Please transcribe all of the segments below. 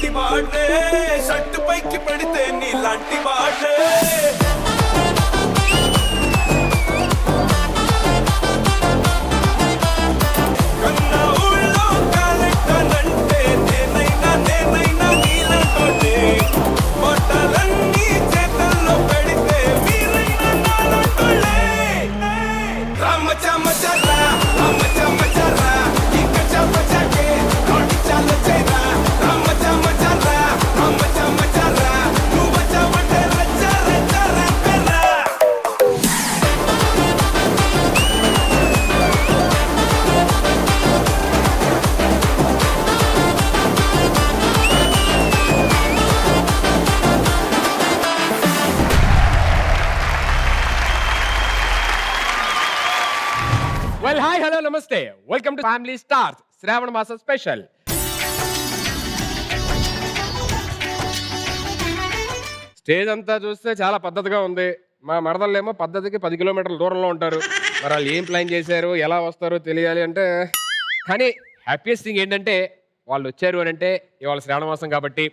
నీలాంటి వాడే షట్టు పైకి పడితే నీలాంటి వాడే Well, hi, hello, namaste. Welcome to Family Stars, Shravana Masa Special. Stage అంతా చూస్తే చాలా పద్ధతిగా ఉంది. మా మరదళ్ళేమో పద్ధతికి 10 కిలోమీటర్ల దూరంలో ఉంటారు. మరి వాళ్ళు ఏం ప్లాన్ చేశారు, ఎలా వస్తారో తెలియాలి అంటే. కానీ హ్యాపీయెస్ట్ థింగ్ ఏంటంటే వాళ్ళు వచ్చారు అని అంటే ఇవాళ శ్రావణ మాసం కాబట్టి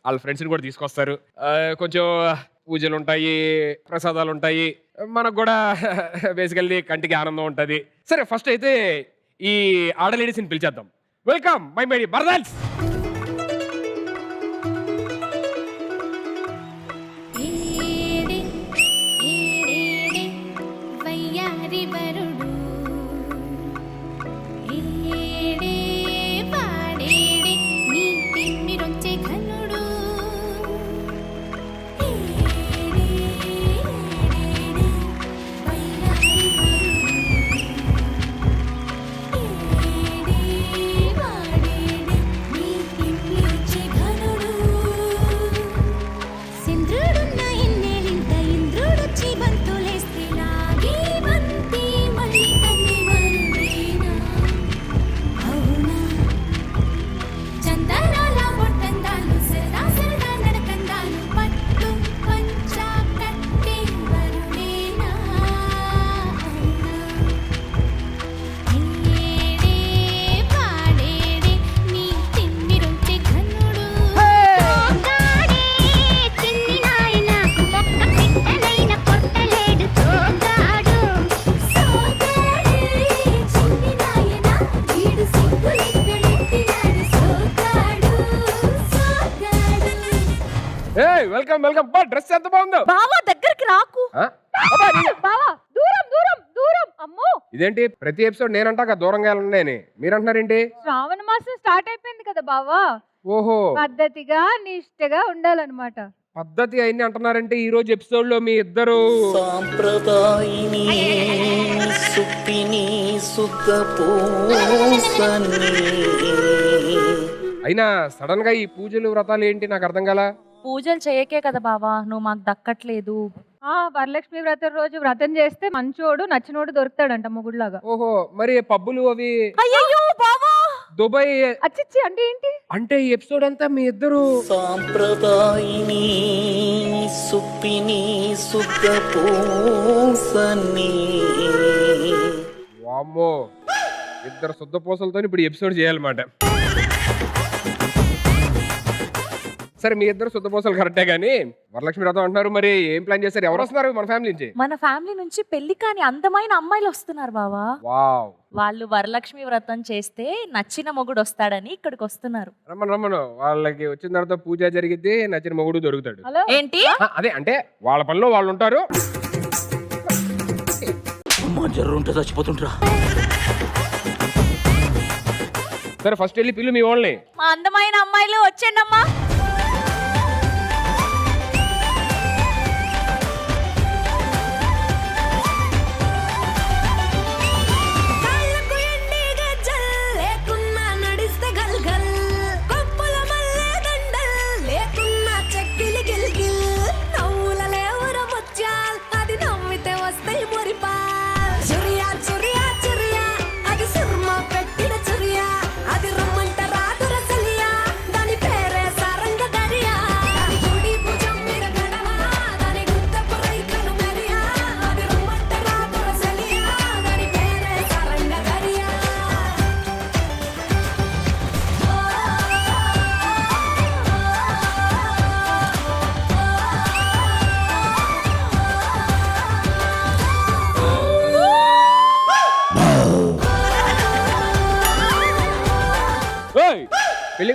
వాళ్ళ ఫ్రెండ్స్ని కూడా తీసుకొస్తారు. కొంచెం పూజలు ఉంటాయి, ప్రసాదాలు ఉంటాయి, మనకు కూడా బేసికల్లీ కంటికి ఆనందం ఉంటుంది. సరే, ఫస్ట్ అయితే ఈ ఆడలేడీస్ని పిలిచేద్దాం. వెల్కమ్ మై మేరీ బర్దల్స్. Welcome welcome. డ్రెస్ ఎంత బాగుందో. బావా దగ్గరికి రాకు. బావా దూరం దూరం దూరం. అమ్మో, ఇదేంటి ప్రతి ఎపిసోడ్ నేనంటాక దూరంగా వెళ్ళండి మీరంటున్నారేంటి? శ్రావణ మాసం స్టార్ట్ అయిపోయింది కదా బావా. ఓహో, పద్ధతిగా నిష్ఠగా ఉండాలన్నమాట. పద్ధతి అయింది అంటున్నారంటే ఈ రోజు ఎపిసోడ్ లో మీ ఇద్దరు సాంప్రదాయిని సుప్పిని సుఖపూసని. అయినా సడన్ గా ఈ పూజలు వ్రతాలు ఏంటి నాకు అర్థం కాల. పూజలు చేయకే కదా బావా నువ్వు మాకు దక్కట్లేదు. వరలక్ష్మి వ్రతం రోజు వ్రతం చేస్తే మంచోడు నచ్చినోడు దొరుకుతాడంట మొగుడులాగా. ఓహో, మరి పబ్బులు అవి అయ్యయ్యో బావా దుబాయ్ అచ్చిచ్చి అంటే ఏంటి అంటే ఈ ఎపిసోడ్ అంతా మీ ఇద్దరు సాంప్రదాయిని సుప్పిని సుఖపూసని. వామ్మో, ఇద్దరు శుద్ధ పూసలతో ఇప్పుడు ఎపిసోడ్ చేయాలన్నమాట. సరే, మీ ఇద్దరు శుద్ధ పూసలు కరెక్టే గానీ వరలక్ష్మి వ్రతం అంటున్నారు, మరి ఏం ప్లాన్ చేశారు? ఎవరు వస్తున్నారు మన ఫ్యామిలీ నుంచి? మన ఫ్యామిలీ నుంచి పెళ్లి కాని అందమైన అమ్మాయిలు వస్తున్నారు బావా. వావ్, వాళ్ళు వరలక్ష్మి వ్రతం చేస్తే నచ్చిన మొగుడు వస్తాడని ఇక్కడికి వస్తున్నారు. రమ్మను. వాళ్ళకి వచ్చిన తర్వాత పూజ జరిగితే నచ్చిన మొగుడు దొరుకుతాడు. ఏంటి? అదే అంటే వాళ్ళ పనిలో వాళ్ళు ఉంటారు. చచ్చిపోతుంటా. సరే, ఫస్ట్ వెళ్ళి పిల్లు మీ వాళ్ళని. మా అందమైన అమ్మాయిలు వచ్చేయండి అమ్మా. పెట్టిన చురియా అది రమ్మంట రాదుర సలియా దాని పేరే సారంగ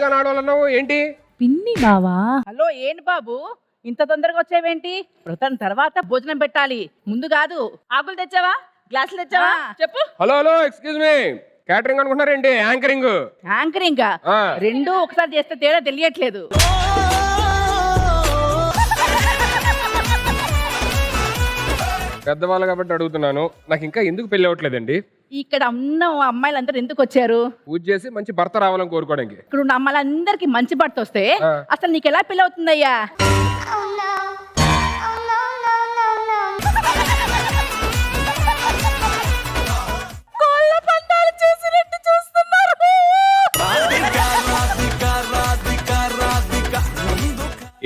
పెళ్లిగా ఆడవాలన్నావు ఏంటి? పిన్ని బావా. హలో ఏంటి బాబు ఇంత తొందరగా వచ్చావేంటి? వ్రతం తర్వాత భోజనం పెట్టాలి, ముందు కాదు. ఆకులు తెచ్చావా? గ్లాసులు తెచ్చావా? చెప్పు. Hello hello excuse me, catering అనుకుంటున్నారేంటి? యాంకరింగ్. యాంకరింగ్ రెండు ఒకసారి చేస్తే తేడా తెలియట్లేదు. పెద్దవాళ్ళు కాబట్టి అడుగుతున్నాను, నాకు ఇంకా ఎందుకు పెళ్లి అవ్వట్లేదండి? ఇక్కడ ఉన్న అమ్మాయిలందరూ ఎందుకు వచ్చారు? పూజ చేసి మంచి భర్త రావాలని కోరుకోవడానికి. ఇక్కడ ఉన్న అమ్మాయిలందరికి మంచి భర్త వస్తే ఆ. అసలు నీకు ఎలా పెళ్లి అవుతుందయ్యా?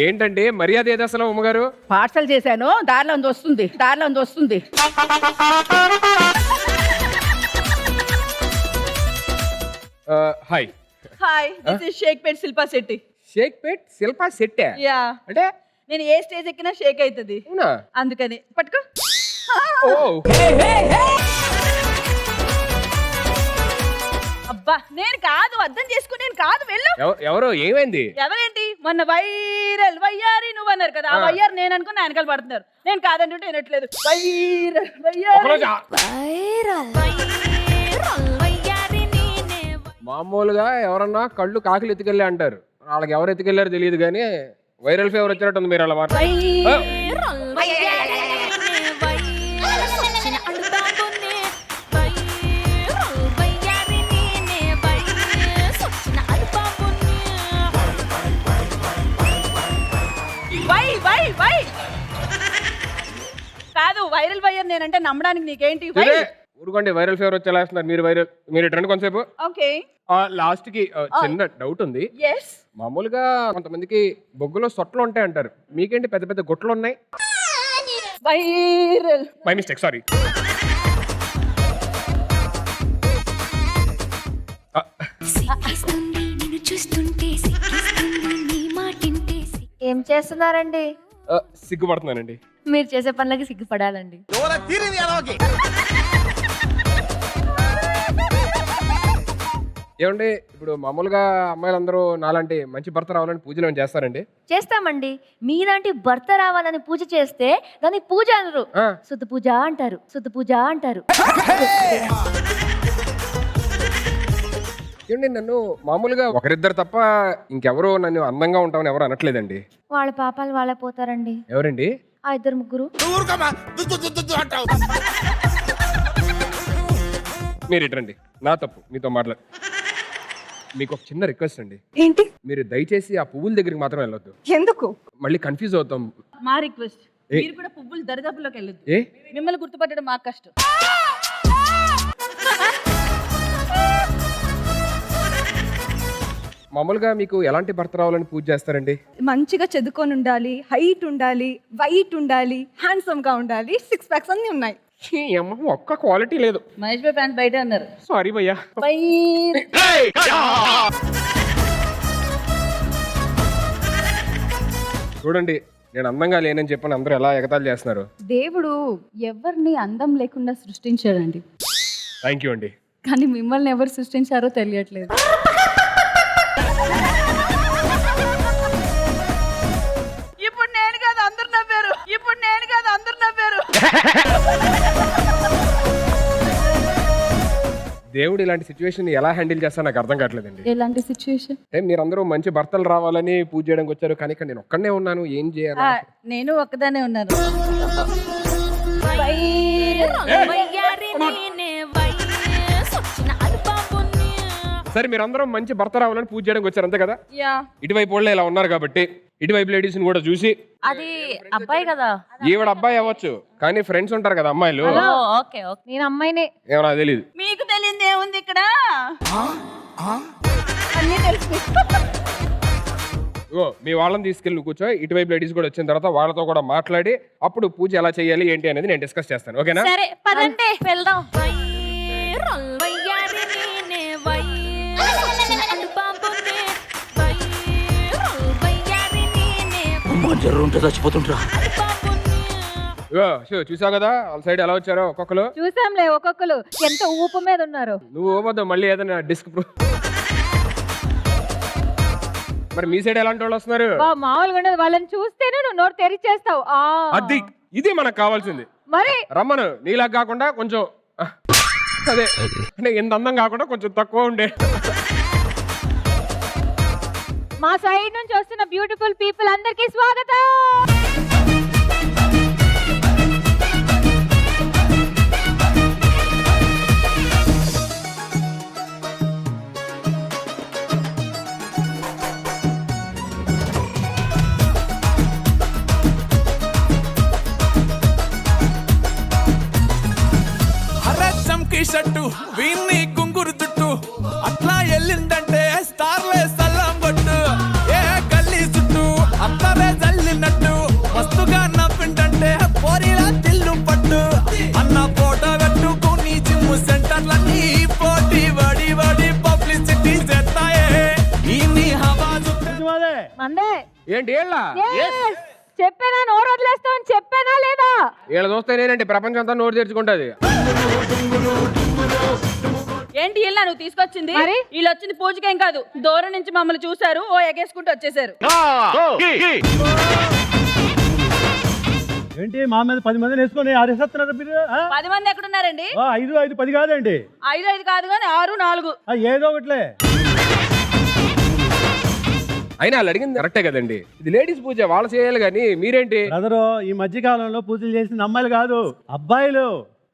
ఏంటంటే మర్యాద ఏది అసలు అమ్మగారు? పార్సల్ చేశాను, దారిలో ఉంది వస్తుంది, దారిలో ఉంది వస్తుంది. Hi. Hi, this is Shaikpet Shilpa Shetty. Shaikpet Shilpa Shetty yeah, అంటే నేను ఏ స్టేజ్ ఎక్కినా షేక్ అవుతుంది, అవునా? అందుకని పట్టుకో. ఓ అబ్బా నేను కాదు, అర్థం చేసుకో, నేను కాదు, వెళ్ళు. ఎవరు? ఏమైంది? ఎవరేంటి? మొన్న వైరల్ వయ్యారి నువ్వు అన్నారు కదా, ఆ వయ్యారు నేను అనుకుని వెనకాల పడుతున్నారు. నేను కాదంటుంటే వినట్లేదు. వైరల్ ఒకరోజు వయ్యారి. మామూలుగా ఎవరన్నా కళ్ళు కాకులు ఎత్తుకెళ్ళి అంటారు, వాళ్ళకి ఎవరు ఎత్తుకెళ్ళారో తెలియదు కానీ వైరల్ ఫీవర్ వచ్చినట్టుంది మీరు అలా మాట. కాదు వైరల్ వయ్యారు నేనంటే నమ్మడానికి నీకేంటి? వై ఊరుకోండి, వైరల్ ఫీవర్ వచ్చేలా వేస్తున్నారు మీరు. మీరు ఇటు కొంతసేపు. ఓకే లాస్ట్ కి చిన్న డౌట్ ఉంది. ఎస్. మామూలుగా కొంతమందికి బొగ్గులో సొట్లు ఉంటాయి అంటారు, మీకేంటి పెద్ద పెద్ద గుట్లు ఉన్నాయి? Viral my mistake, sorry. ఏం చేస్తున్నారండి? సిగ్గుపడుతున్నానండి. మీరు చేసే పనులకి సిగ్గుపడాలండి. ఏమండి ఇప్పుడు మామూలుగా అమ్మాయిలందరూ నాలాంటి మంచి భర్త రావాలని పూజలు ఏమైనా చేస్తారండి? చేస్తామండి. మీలాంటి భర్త రావాలని పూజ చేస్తే దాన్ని పూజ అనరు, శుద్ధ పూజ అంటారు. శుద్ధ పూజ అంటారు. ఏమండి నన్ను మామూలుగా ఒకరిద్దరు తప్ప ఇంకెవరో నన్ను అందంగా ఉంటామని ఎవరు అనట్లేదండి. వాళ్ళ పాపాలు వాళ్ళ పోతారండి. ఎవరండి? ఆ ఇద్దరు ముగ్గురు. మీరు ఇటండి, నా తప్పు మీతో మాట్లాడు. మీకు ఒక చిన్న రిక్వెస్ట్ అండి. ఏంటి? మీరు దయచేసి ఆ పువ్వుల దగ్గరికి మాత్రం వెళ్ళొద్దు, ఎందుకు? మళ్ళీ కన్ఫ్యూజ్ అవుతాం. మా రిక్వెస్ట్, మీరు కూడా పువ్వులు దరిదాపుల్లోకి వెళ్ళొద్దు. ఏ మిమ్మల్ని గుర్తుపట్టడం మాకు కష్టం. మామూలుగా మీకు ఎలాంటి భర్త రావాలని పూజ చేస్తారండి? మంచిగా చదువుకొని ఉండాలి, హైట్ ఉండాలి, వైట్ ఉండాలి, హ్యాండ్సమ్ గా ఉండాలి, 6 ప్యాక్స్ అన్ని ఉన్నాయి. ఒక్క క్వాలిటీ లేదు. మహేష్ బాయ్ ఫ్యాన్స్ బయట అన్నారు. సారీ భయ్యా. చూడండి, నేను అందంగా లేనని చెప్పని అందరూ ఎలా ఎగతాళి చేస్తున్నారు. దేవుడు ఎవరిని అందం లేకుండా సృష్టించాడండి, థ్యాంక్ యూ అండి. కానీ మిమ్మల్ని ఎవరు సృష్టించారో తెలియట్లేదు. ఇప్పుడు నేను కాదు అందరు నవ్వారు. ఇప్పుడు నేను కాదు అందరు నవ్వారు. దేవుడు ఇలాంటి సిచ్యువేషన్ ఎలా హ్యాండిల్ చేస్తా నాకు అర్థం కావట్లేదండి. ఎలాంటి సిచ్యువేషన్? మీరందరూ మంచి భర్తలు రావాలని పూజ చేయడానికి వచ్చారు, కానీ ఇక్కడ నేను ఒక్కనే ఉన్నాను, ఏం చేయాలి? నేను ఒక్కదానే ఉన్నాను. సరే మీరందరూ మంచి భర్త రావాలని పూజ చేయడానికి వచ్చారు అంతే కదా? యా. ఇటువైపు వాళ్ళే ఇలా ఉన్నారు కాబట్టి ఇటువైపు లేడీస్ కూడా చూసి, అది అబ్బాయి కదా. ఈవిడ అబ్బాయి అవ్వచ్చు కానీ ఫ్రెండ్స్ ఉంటారు కదా అమ్మాయిలు, ఓకే ఓకే. నేను అమ్మాయినే. ఏమో నాకు తెలియదు. మీకు తెలియదు ఏముంది ఇక్కడ, అన్నీ తెలుసు. ఓ మీ వాళ్ళని తీసుకెళ్ళి నువ్వు కూర్చో, ఇటువైపు లేడీస్ కూడా వచ్చిన తర్వాత వాళ్ళతో కూడా మాట్లాడి అప్పుడు పూజ ఎలా చేయాలి ఏంటి అనేది నేను డిస్కస్ చేస్తాను, ఓకేనా? సరే పదండి వెళ్దాం. అమ్మా జర్రుంటే చచ్చిపోతుంటరా. చూసావు కదా వాళ్ళ సైడ్ ఎలా వచ్చారో ఒక్కొక్కరు. చూసాంలే, ఒక్కొక్కరు ఎంత ఊపు మీద ఉన్నారు. నువ్వు ఓవద్దు మళ్ళీ ఏదైనా డిస్క్ మరి మీ సైడ్ ఎలాంటి వాళ్ళు వస్తున్నారు? మామూలుగా ఉండదు, వాళ్ళని చూస్తేనే నువ్వు నోరు తెరిచేస్తావు. అది ఇది మనకు కావాల్సింది. మరి రమ్మను నీలా కాకుండా కొంచెం అదే అంటే ఇంత అందం కాకుండా కొంచెం తక్కువ ఉండే. మా సైడ్ నుంచి వస్తున్న బ్యూటిఫుల్ పీపుల్ అందరికీ స్వాగతం. అరే చంకీ షట్టు వీన్ని గుంగురు చుట్టు అట్లా ఎల్లిందంటే స్టార్లే సల్లం కొట్టు ఏ గల్లీ చుట్టూ అత్తరే జల్లినట్టు మస్తుగా నవ్విందంటే పోరిలా తిల్లు పట్టు అన్న ఫోటో పెట్టుకుని జిమ్ సెంటర్లన్నీ పోటీ వడి వడి పబ్లిసిటీ చేస్తాయే ఈ నీ హవా మందే ఏంటి ఏళ్ళ చెప్పానా నోరు వదిలేస్తావు అని చెప్పానా లేదా? వీళ్ళ చూస్తే నేనంటే ప్రపంచం అంతా నోరు తెరుచుకుంటది. ఏంటి ఇల్లా నువ్వు తీసుకొచ్చింది? మరి? వీళ్ళు వచ్చింది పూజకేం కాదు, దూరం నుంచి మమ్మల్ని చూసారు, ఓ ఎగేసుకుంటూ వచ్చేసారు. ఏంటి మా మీద 10 మందిని వేసుకొని ఆరేసేస్తున్నారు మీరు? 10 మంది ఎక్కడున్నారండి? 5 10 కాదండి, 5 కాదు కానీ 6 4. ఏదో ఒకట్లే. అయినా వాళ్ళు అడిగింది కరెక్టే కదండి. ఇది లేడీస్ పూజ, వాళ్ళు చేయాలి కానీ మీరేంటి? బ్రదరు ఈ మధ్య కాలంలో పూజలు చేసిన అమ్మాయిలు కాదు, అబ్బాయిలు.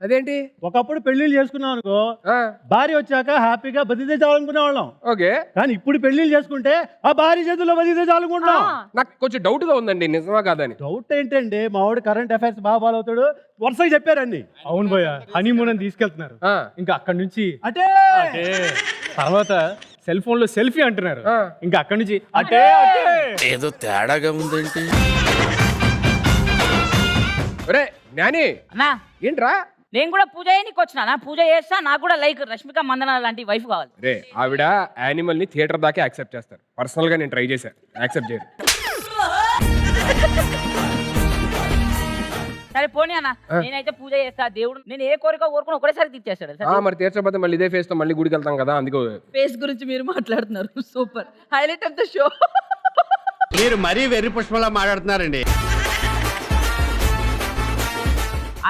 అదేంటి? ఒకప్పుడు పెళ్లిళ్ళు చేసుకున్నాం అనుకో, భార్య వచ్చాక హ్యాపీగా బతితే చాలనుకునే వాళ్ళం. ఓకే, కానీ ఇప్పుడు పెళ్లిళ్ళు చేసుకుంటే ఆ భార్య చేతుల్లో బతితే చాలనుకుంటున్నాం. నాకు కొంచెం డౌట్ గా ఉందండి, నిజమా కాదని. డౌట్ ఏంటండి, మా వాడు కరెంట్ అఫైర్స్ బాగా ఫాలో అవుతాడు, వరుసగా చెప్పారండి. అవును భయ్య, హనీమూన్ అని తీసుకెళ్తున్నారు. ఇంకా అక్కడి నుంచి అంటే తర్వాత సెల్ ఫోన్ లో సెల్ఫీ అంటున్నారు. ఇంకా అక్కడి నుంచి ఏదో తేడాగా ఉందేంటి? ఒరే జ్ఞాని, అన్నా ఏంట్రా? నేను కూడా పూజ చేయడానికి వచ్చినా, పూజ చేస్తా, నాకు కూడా లైక్ రష్మిక మందన లాంటి వైఫ్ కావాలి. రే ఆవిడ యానిమల్ ని థియేటర్ దాకా యాక్సెప్ట్ చేస్తారు, పర్సనల్ గా నేను ట్రై చేశాను, యాక్సెప్ట్ చేయరు. సరే పోనీ అన్న, నేనైతే పూజ చేస్తా. దేవుడు నేను ఏ కోరిక కోరుకుని ఒకటేసారి తీర్చేస్తాడు. మరి తీర్చకపోతే మళ్ళీ ఇదే ఫేస్ తో మళ్ళీ గుడికి వెళ్తాం కదా, అందుకే. ఫేస్ గురించి మీరు మాట్లాడుతున్నారు, super highlight of the show. మీరు మరీ వెర్రి పుష్పంలా మాట్లాడుతున్నారండి.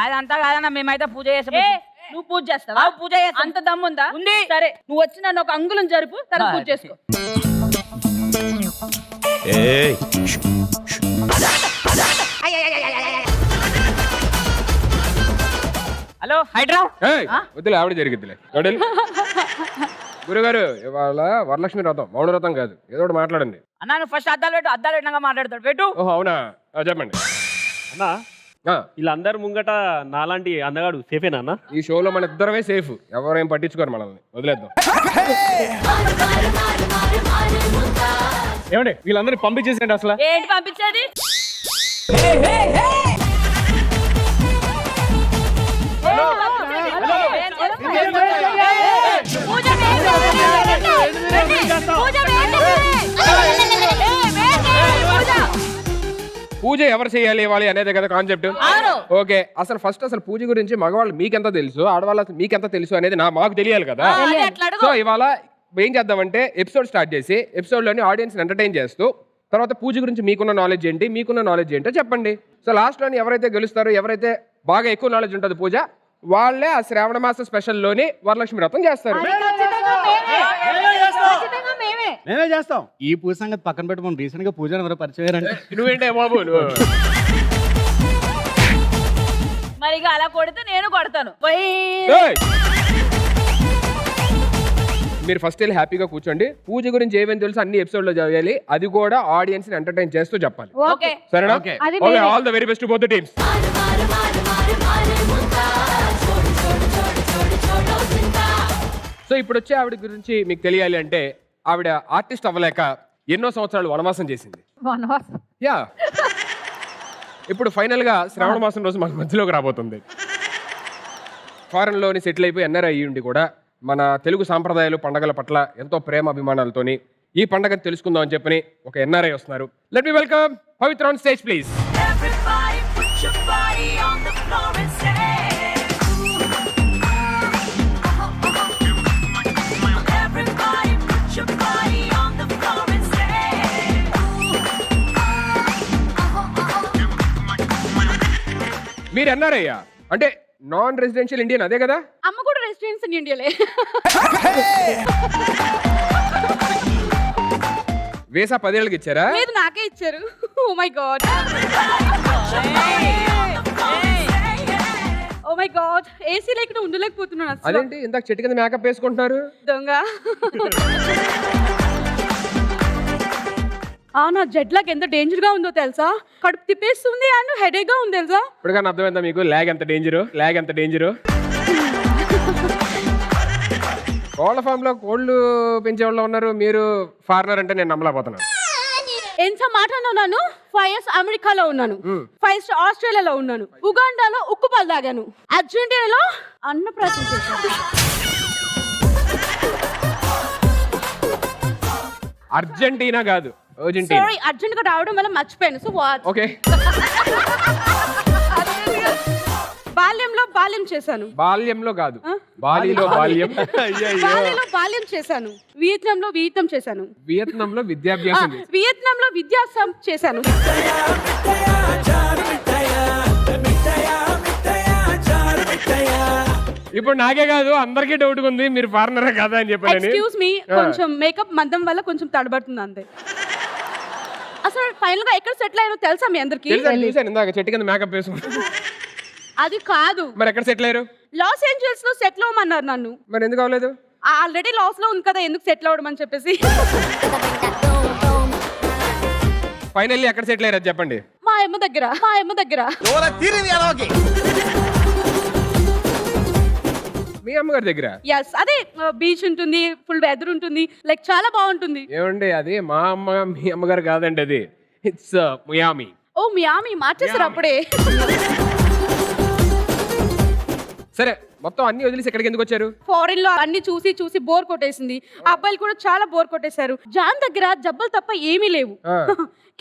అదంతా కాదన్న, మేమైతే పూజ చేస్తాం. నువ్వు పూజ చేస్తావా? పూజ చేస్తా. అంత దమ్ముందా? ఉంది. సరే నువ్వు వచ్చి నన్ను ఒక అంగుళం జరుపు, తన పూజ చేసుకో. హలో హైడ్రా. వద్దులే, ఆవిడ జరిగిద్దిలే. గురుగారు ఇవాళ వరలక్ష్మి వ్రతం, మౌన వ్రతం కాదు, ఏదో ఒకటి మాట్లాడండి. అన్నా నువ్వు ఫస్ట్ అద్దాలు పెట్టు, అద్దాలు పెట్టినాక మాట్లాడతాడు. పెట్టు. ఓహో అవునా, చెప్పండి. అన్నా వీళ్ళందరు ముంగట నాలాంటి అందగాడు సేఫేనా అన్న? ఈ షోలో మన ఇద్దరమే సేఫ్, ఎవరేం పట్టించుకోరు మనల్ని, వదిలేద్దాం. ఏమండి వీళ్ళందరినీ పంపించేసేయండి అసలు. ఏంటి పంపించేది? పూజ ఎవరు చేయాలి ఇవ్వాలి అనేది కదా కాన్సెప్ట్. ఓకే, అసలు ఫస్ట్ అసలు పూజ గురించి మగవాళ్ళు మీకెంత తెలుసు, ఆడవాళ్ళు మీకెంత తెలుసు అనేది మాకు తెలియాలి కదా. సో ఇవాళ ఏం చేద్దామంటే ఎపిసోడ్ స్టార్ట్ చేసి ఎపిసోడ్ లోని ఆడియన్స్ ఎంటర్టైన్ చేస్తూ తర్వాత పూజ గురించి మీకున్న నాలెడ్జ్ ఏంటి, మీకున్న నాలెడ్జ్ ఏంటో చెప్పండి. సో లాస్ట్ లోని ఎవరైతే గెలుస్తారో, ఎవరైతే బాగా ఎక్కువ నాలెడ్జ్ ఉంటుంది పూజ, వాళ్ళే ఆ శ్రావణ మాస స్పెషల్ లోని వరలక్ష్మి వ్రతం చేస్తారు. మేమే చేస్తాం. ఈ పూజ సంగతి పక్కన పెట్టి మనం రీసెంట్ గా పూజ పరిచయం. నువ్వేంటే బాబు నువ్వు? మరి ఇక అలా కొడితే నేను కొడతాను. మీరు ఫస్ట్ వెళ్ళి హ్యాపీగా కూర్చోండి. పూజ గురించి ఏమేమి తెలుసు అన్ని ఎపిసోడ్ లో చేయాలి, అది కూడా ఆడియన్స్ ని ఎంటర్టైన్ చేస్తూ చెప్పాలి. సరేనా? Okay, all the very best to both the teams. So ఇప్పుడు వచ్చే ఆవిడ గురించి మీకు తెలియాలి అంటే, ఆవిడ ఆర్టిస్ట్ అవ్వలేక ఎన్నో సంవత్సరాలు వనవాసం చేసింది. యా, ఇప్పుడు ఫైనల్ గా శ్రావణ మాసం రోజు మన మధ్యలోకి రాబోతుంది. ఫారెన్ లోని సెటిల్ అయిపోయి ఎన్ఆర్ఐ అయ్యి ఉండి కూడా మన తెలుగు సాంప్రదాయాలు పండగల పట్ల ఎంతో ప్రేమ అభిమానాలతోని ఈ పండగను తెలుసుకుందాం అని చెప్పని ఒక ఎన్ఆర్ఐ వస్తున్నారు. Let me welcome Pavitra on stage please. Everybody put your body on the floor and say మీరు ఎన్ఆర్ఐయా? అంటే నాన్ రెసిడెన్షియల్ ఇండియన్ అదే కదా? అమ్మ కూడా రెసిడెన్స్ ఇన్ ఇండియాలే. వీసా 10 ఏళ్ళకి ఇచ్చారా? లేదు నాకే ఇచ్చారు. Oh my God, oh my God, AC లేకుండా ఉండలేకపోతున్నాను అసలు. అదేంటి ఇందాక చెట్టు కింద మేకప్ వేసుకుంటున్నారు? దొంగ. నా జెడ్ లాగ్ ఎంత డేంజర్ గా ఉందో తెలుసా? కడుపు తిప్పేస్తుంది అండ్ హెడేక్ గా ఉంది తెలుసా? ఇప్పుడు కానీ అర్థమైందా మీకు ల్యాగ్ ఎంత డేంజరు? కోళ్ళ ఫామ్ లో కోళ్ళు పెంచే వాళ్ళు ఉన్నారు, మీరు ఫారినర్ అంటే నేను నమ్మలేకపోతున్నాను. ఎంత మాట అన్నాను. 5 years అమెరికాలో ఉన్నాను, 5 years ఆస్ట్రేలియాలో ఉన్నాను, ఉగాండాలో ఉక్కు పాలు తాగాను, అర్జెంటీనాలో అన్నప్రాసం చేశాను. అర్జెంటీనా కాదు, అర్జెంటీనా. సారీ, అర్జెంట్ గా రావడం వల్ల మర్చిపోయాను. So what? ఓకే. బాల్యంలో బాల్యం చేశాను. బాల్యంలో కాదు, బాలీలో బాల్యం. బాల్యంలో బాల్యం చేశాను. వియత్నాంలో వియత్నం చేశాను. వియత్నాంలో విద్యాభ్యాసం చేశారు. వియత్నాంలో విద్యాసం చేశాను. ఇప్పుడు నాకే కాదు అందరికీ డౌట్ ఉంది మీరు ఫారినరే కాదా అని చెప్పాను. ఎక్స్క్యూజ్ మీ, కొంచెం మేకప్ మందం వల్ల కొంచెం తడబడుతుంది అంతే. అసలు ఫైనల్ గా ఎక్కడ సెటిల్ అయ్యారో తెలుసా మీ అందరికి? చూసాను ఇందాక చెట్టు కింద మేకప్ వేసుకుంటా. అది కాదు. మరి ఎక్కడ సెటిల్ అయ్యారు? లాస్ ఏంజల్స్ లో సెటిల్ అవ్వమన్నారు నన్ను. మరి ఎందుకు అవ్వలేదు? ఆల్రెడీ లాస్ లో ఉంది కదా, ఎందుకు సెటిల్ అవ్వడం అని చెప్పేసి. ఫైనల్లీ ఎక్కడ సెటిల్ అయ్యారు చెప్పండి. మా అమ్మ దగ్గర. మీ అమ్మగారి దగ్గర? ఎస్, అదే బీచ్ ఉంటుంది, ఫుల్ వెదర్ ఉంటుంది, లైక్ చాలా బాగుంటుంది. ఏమండి అది మా అమ్మ మీ అమ్మగారు కాదండి, అది ఇట్స్ మియామి. ఓ మియామి మార్చేసారు అప్పుడే. సరే మొత్తం అన్ని వదిలేసి ఎక్కడికి ఎందుకు వచ్చారు? ఫారెన్ లో అన్ని చూసి బోర్ కొట్టేసింది. అబ్బాయిలు కూడా చాలా బోర్ కొట్టేశారు. జాన్ దగ్గర జబ్బలు తప్ప ఏమీ లేవు.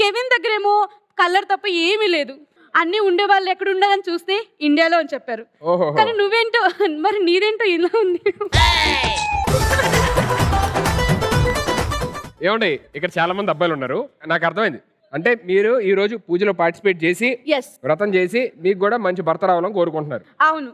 కెవిన్ దగ్గర ఏమో కలర్ తప్ప ఏమీ లేదు. అన్ని ఉండే వాళ్ళు ఎక్కడ ఉండాలని చూస్తే ఇండియాలో అని చెప్పారు. కానీ నువ్వేంటో, మరి నీదేంటో ఇలా ఉంది. ఏమండి ఇక్కడ చాలా మంది అబ్బాయిలు ఉన్నారు, నాకు అర్థమైంది. అంటే మీరు ఈ రోజు పూజలో పార్టిసిపేట్ చేసి ఎస్, వ్రతం చేసి మీకు కూడా మంచి భర్త రావాలని కోరుకుంటున్నారు. అవును.